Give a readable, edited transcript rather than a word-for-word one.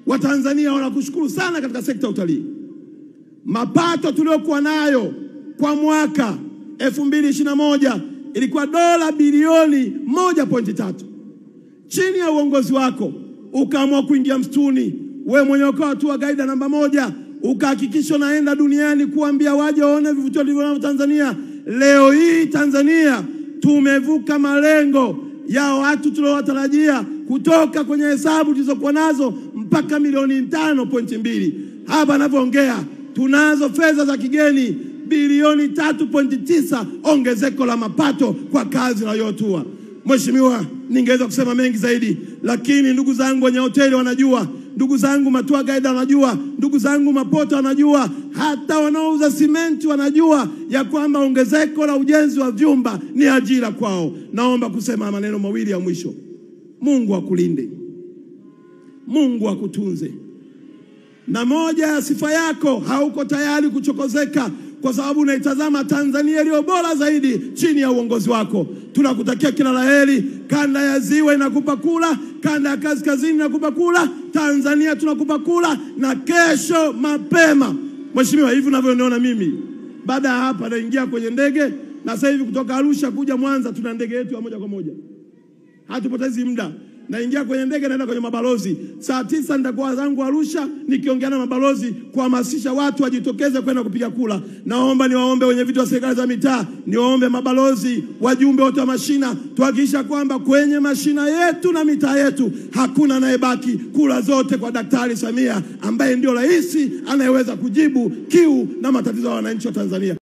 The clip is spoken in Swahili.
Watanzania wanakushukuru sana katika sekta ya utalii. Mapato tuliokuwa nayo kwa mwaka 2021 ilikuwa dola bilioni 1.3. Chini ya uongozi wako ukaamua kuingia msituni, wewe mwenyewe ukawa tour guide namba 1, ukahakikisha naenda duniani kuambia waje waone vivutio vilivyo Tanzania. Leo hii Tanzania tumevuka malengo ya watu tuliowatarajia kutoka kwenye hesabu tulizokuwa nazo mpaka milioni 5.2. Hapa ninapoongea tunazo fedha za kigeni bilioni 3.9, ongezeko la mapato kwa kazi inayotua. Mheshimiwa, ningeweza kusema mengi zaidi, lakini ndugu zangu wenye hoteli wanajua, ndugu zangu matua guide wanajua, ndugu zangu mapota wanajua, hata wanaouza simenti wanajua ya kwamba ongezeko la ujenzi wa vyumba ni ajira kwao. Naomba kusema maneno mawili ya mwisho. Mungu akulinde, Mungu akutunze. Na moja ya sifa yako, hauko tayari kuchokozeka kwa sababu unaitazama Tanzania iliyo bora zaidi chini ya uongozi wako. Tunakutakia kila laheri. Kanda ya Ziwa inakupa kula, kanda ya Kaskazini inakupa kula, Tanzania tunakupa kula, na kesho mapema. Mheshimiwa, hivi unavyoniona mimi, baada ya hapa naingia kwenye ndege, na sasa hivi kutoka Arusha kuja Mwanza tuna ndege yetu ya moja kwa moja. Hatupotezi muda. Naingia kwenye ndege naenda kwenye mabalozi. Saa 9 nitakuwa zangu Arusha nikiongea na mabalozi kuhamasisha watu wajitokeze kwenda kupiga kula. Naomba niwaombe wenye viti wa serikali za mitaa, niwaombe mabalozi, wajumbe wote wa mashina, tuhakikisha kwamba kwenye mashina yetu na mitaa yetu hakuna anayebaki. Kula zote kwa Daktari Samia ambaye ndio rais anayeweza kujibu kiu na matatizo ya wananchi wa Tanzania.